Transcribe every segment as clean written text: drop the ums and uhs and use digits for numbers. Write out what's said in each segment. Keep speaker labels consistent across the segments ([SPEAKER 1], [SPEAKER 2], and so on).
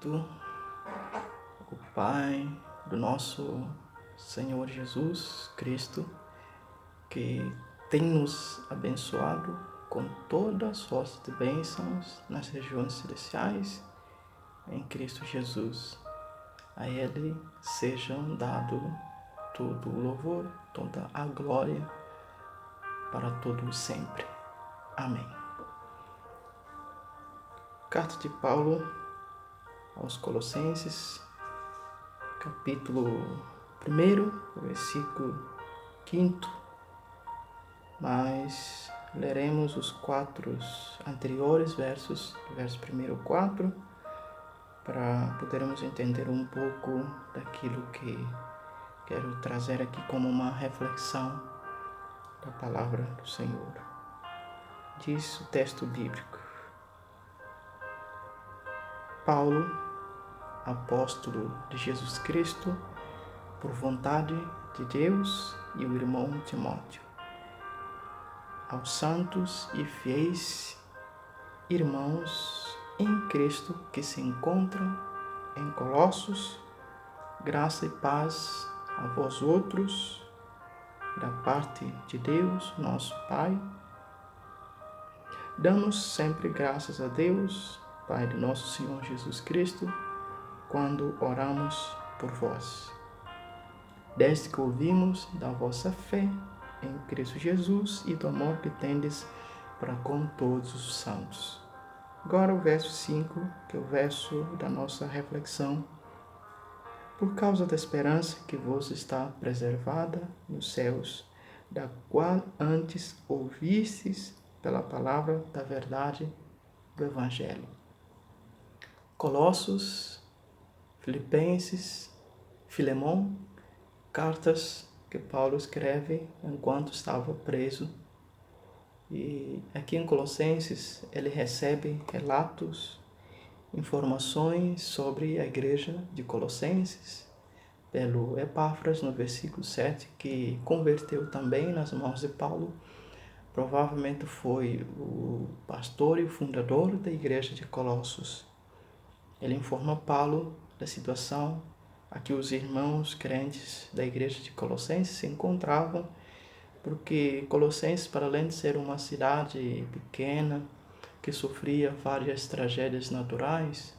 [SPEAKER 1] bendito o Pai do nosso Senhor Jesus Cristo, que tem nos abençoado com toda sorte de bênçãos nas regiões celestiais em Cristo Jesus. A Ele sejam dado todo o louvor, toda a glória para todo sempre. Amém. Carta de Paulo aos Colossenses, capítulo 1, versículo 5, mas leremos os 4 anteriores versos, do verso 1 ao 4, para podermos entender um pouco daquilo que quero trazer aqui como uma reflexão da palavra do Senhor. Diz o texto bíblico: Paulo, apóstolo de Jesus Cristo, por vontade de Deus, e o irmão Timóteo, aos santos e fiéis irmãos em Cristo que se encontram em Colossos, graça e paz a vós outros, da parte de Deus, nosso Pai. Damos sempre graças a Deus, Pai de nosso Senhor Jesus Cristo, quando oramos por vós, desde que ouvimos da vossa fé em Cristo Jesus e do amor que tendes para com todos os santos. Agora o verso 5, que é o verso da nossa reflexão. Por causa da esperança que vos está preservada nos céus, da qual antes ouvistes pela palavra da verdade do Evangelho. Colossos, Filipenses, Filemão, cartas que Paulo escreve enquanto estava preso. E aqui em Colossenses ele recebe relatos, informações sobre a igreja de Colossenses pelo Epáfras no versículo 7, que converteu também nas mãos de Paulo. Provavelmente foi o pastor e o fundador da igreja de Colossos. Ele informa Paulo da situação a que os irmãos crentes da igreja de Colossenses se encontravam, porque Colossenses, para além de ser uma cidade pequena, que sofria várias tragédias naturais,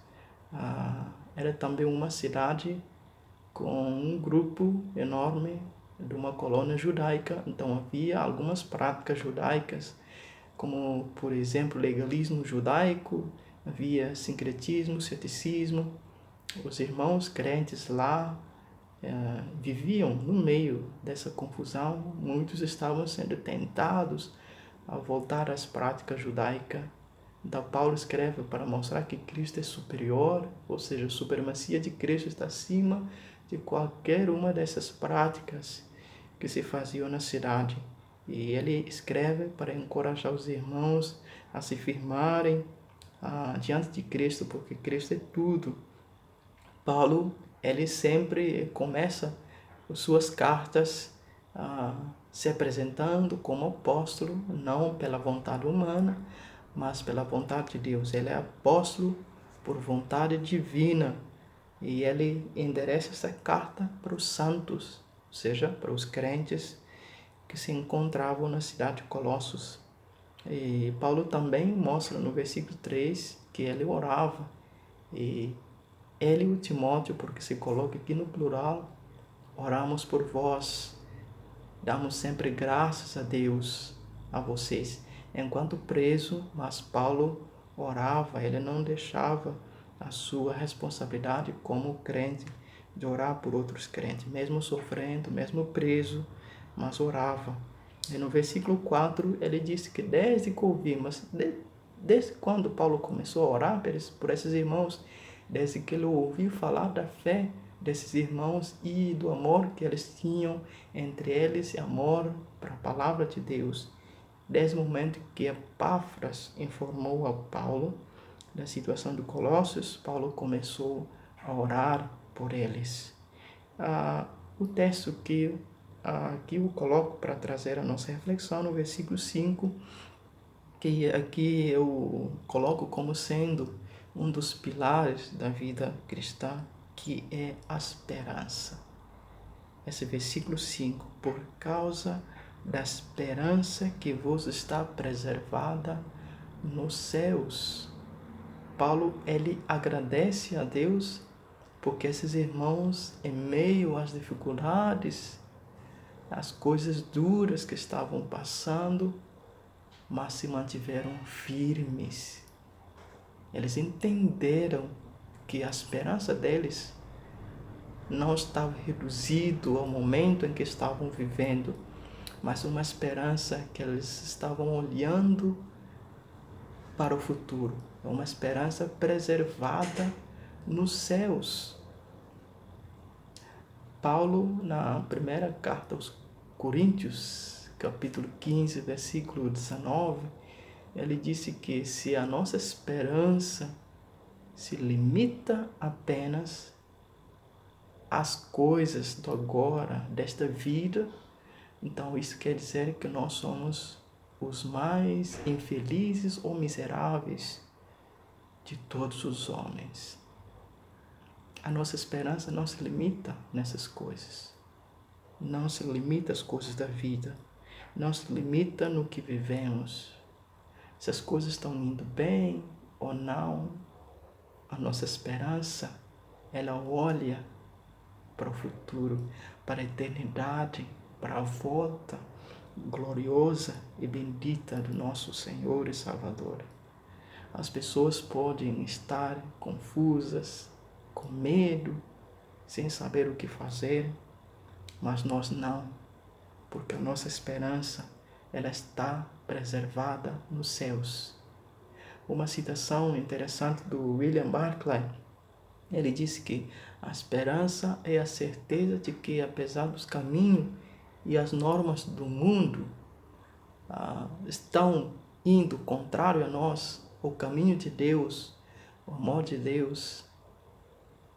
[SPEAKER 1] era também uma cidade com um grupo enorme de uma colônia judaica. Então havia algumas práticas judaicas, como, por exemplo, legalismo judaico, havia sincretismo, ceticismo. Os irmãos crentes lá viviam no meio dessa confusão. Muitos estavam sendo tentados a voltar às práticas judaicas. Então Paulo escreve para mostrar que Cristo é superior, ou seja, a supremacia de Cristo está acima de qualquer uma dessas práticas que se faziam na cidade. E ele escreve para encorajar os irmãos a se firmarem diante de Cristo, porque Cristo é tudo. Paulo, ele sempre começa as suas cartas se apresentando como apóstolo, não pela vontade humana, mas pela vontade de Deus. Ele é apóstolo por vontade divina, e ele endereça essa carta para os santos, ou seja, para os crentes que se encontravam na cidade de Colossos. E Paulo também mostra no versículo 3 que ele orava, e ele e o Timóteo, porque se coloca aqui no plural, oramos por vós, damos sempre graças a Deus a vocês. Enquanto preso, mas Paulo orava, ele não deixava a sua responsabilidade como crente de orar por outros crentes, mesmo sofrendo, mesmo preso, mas orava. E no versículo 4 ele disse que desde que ouvimos, desde quando Paulo começou a orar por esses irmãos, desde que ele ouviu falar da fé desses irmãos e do amor que eles tinham entre eles, e amor para a palavra de Deus, desde o momento que Epáfras informou a Paulo da situação de Colossos, Paulo começou a orar por eles. O texto que aqui eu coloco para trazer a nossa reflexão no versículo 5, que aqui eu coloco como sendo um dos pilares da vida cristã, que é a esperança. Esse versículo 5, por causa da esperança que vos está preservada nos céus. Paulo, ele agradece a Deus porque esses irmãos, em meio às dificuldades, às coisas duras que estavam passando, mas se mantiveram firmes. Eles entenderam que a esperança deles não estava reduzida ao momento em que estavam vivendo, mas uma esperança que eles estavam olhando para o futuro, uma esperança preservada nos céus. Paulo, na primeira carta aos Coríntios, capítulo 15, versículo 19, ele disse que se a nossa esperança se limita apenas às coisas do agora, desta vida, então isso quer dizer que nós somos os mais infelizes ou miseráveis de todos os homens. A nossa esperança não se limita nessas coisas. Não se limita às coisas da vida. Não se limita no que vivemos. Se as coisas estão indo bem ou não, a nossa esperança, ela olha para o futuro, para a eternidade, para a volta gloriosa e bendita do nosso Senhor e Salvador. As pessoas podem estar confusas, com medo, sem saber o que fazer, mas nós não, porque a nossa esperança, ela está preservada nos céus. Uma citação interessante do William Barclay, ele disse que a esperança é a certeza de que, apesar dos caminhos e as normas do mundo estão indo contrário a nós, o caminho de Deus, o amor de Deus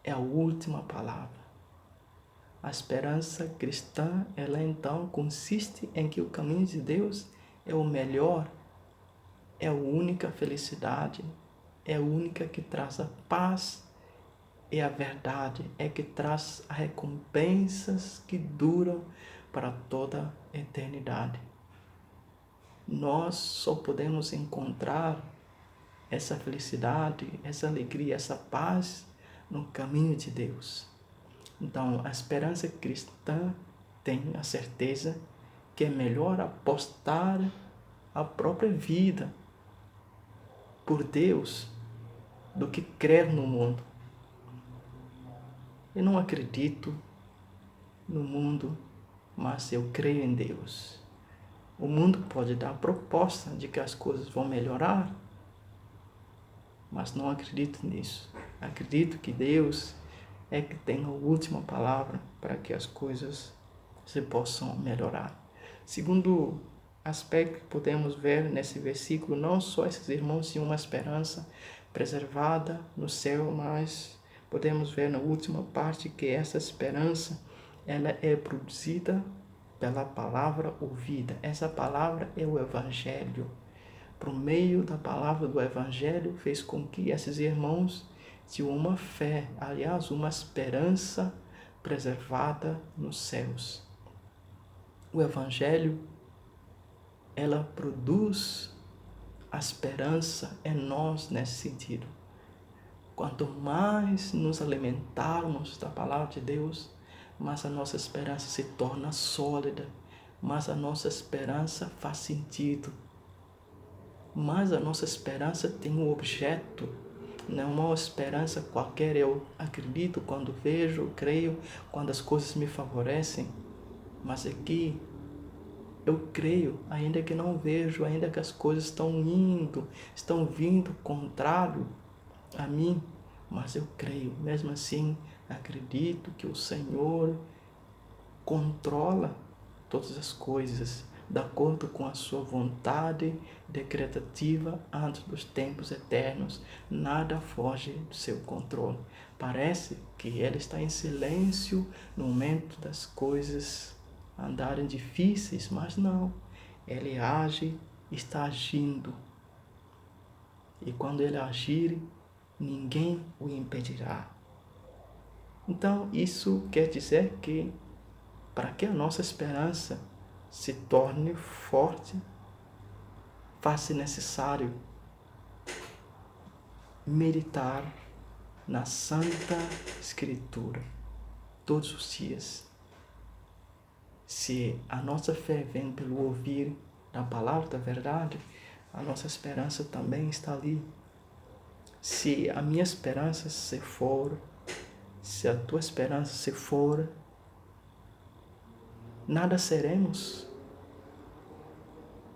[SPEAKER 1] é a última palavra. A esperança cristã, ela então consiste em que o caminho de Deus é o melhor, é a única felicidade, é a única que traz a paz, é a verdade, é que traz as recompensas que duram para toda a eternidade. Nós só podemos encontrar essa felicidade, essa alegria, essa paz no caminho de Deus. Então, a esperança cristã tem a certeza que é melhor apostar a própria vida por Deus do que crer no mundo. Eu não acredito no mundo, mas eu creio em Deus. O mundo pode dar a proposta de que as coisas vão melhorar, mas não acredito nisso. Acredito que Deus é que tem a última palavra para que as coisas se possam melhorar. Segundo aspecto que podemos ver nesse versículo, não só esses irmãos tinham uma esperança preservada no céu, mas podemos ver na última parte que essa esperança, ela é produzida pela palavra ouvida. Essa palavra é o Evangelho. Por meio da palavra do Evangelho, fez com que esses irmãos tinham uma fé, aliás, uma esperança preservada nos céus. O Evangelho, ela produz a esperança em nós nesse sentido. Quanto mais nos alimentarmos da palavra de Deus, mais a nossa esperança se torna sólida, mais a nossa esperança faz sentido, mais a nossa esperança tem um objeto, não é uma esperança qualquer. Eu acredito quando vejo, creio, quando as coisas me favorecem, mas aqui eu creio, ainda que não vejo, ainda que as coisas estão vindo contrário a mim, mas eu creio, mesmo assim, acredito que o Senhor controla todas as coisas, de acordo com a sua vontade decretativa antes dos tempos eternos. Nada foge do seu controle. Parece que Ele está em silêncio no momento das coisas andarem difíceis, mas não. Ele age, está agindo. E quando Ele agir, ninguém o impedirá. Então, isso quer dizer que, para que a nossa esperança se torne forte, faz-se necessário meditar na Santa Escritura todos os dias. Se a nossa fé vem pelo ouvir da palavra da verdade, a nossa esperança também está ali. Se a minha esperança se for, se a tua esperança se for, nada seremos.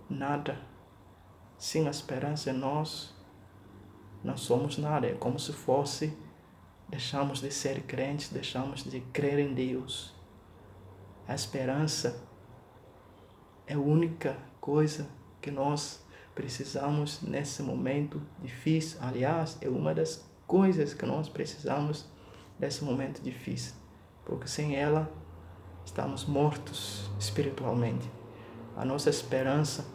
[SPEAKER 1] Nada. Sem a esperança em nós, não somos nada. É como se fosse, deixamos de ser crentes, deixamos de crer em Deus. A esperança é a única coisa que nós precisamos nesse momento difícil. Aliás, é uma das coisas que nós precisamos nesse momento difícil, porque sem ela estamos mortos espiritualmente. A nossa esperança,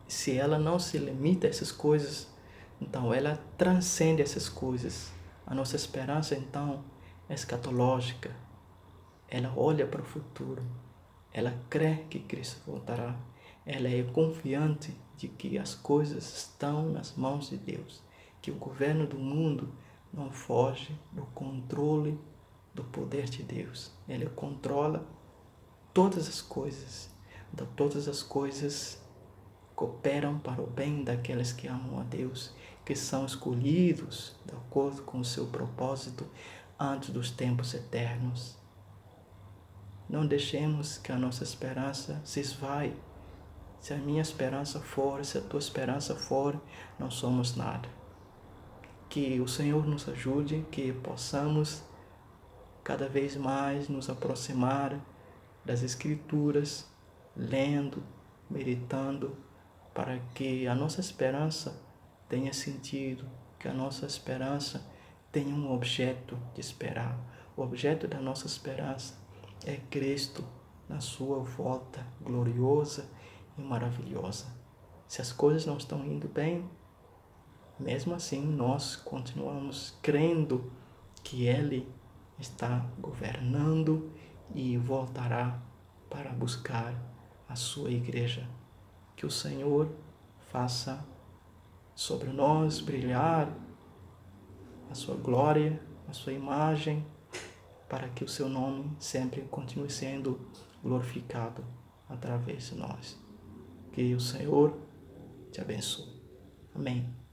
[SPEAKER 1] se ela não se limita a essas coisas, então ela transcende essas coisas. A nossa esperança, então, é escatológica. Ela olha para o futuro. Ela crê que Cristo voltará. Ela é confiante de que as coisas estão nas mãos de Deus, que o governo do mundo não foge do controle do poder de Deus. Ele controla todas as coisas. Então, todas as coisas cooperam para o bem daqueles que amam a Deus, que são escolhidos de acordo com o seu propósito antes dos tempos eternos. Não deixemos que a nossa esperança se esvaie. Se a minha esperança for, se a tua esperança for, não somos nada. Que o Senhor nos ajude, que possamos cada vez mais nos aproximar das Escrituras, lendo, meditando, para que a nossa esperança tenha sentido, que a nossa esperança tenha um objeto de esperar. O objeto da nossa esperança é Cristo na sua volta gloriosa e maravilhosa. Se as coisas não estão indo bem, mesmo assim nós continuamos crendo que Ele está governando e voltará para buscar a sua igreja. Que o Senhor faça sobre nós brilhar a sua glória, a sua imagem, para que o seu nome sempre continue sendo glorificado através de nós. Que o Senhor te abençoe. Amém.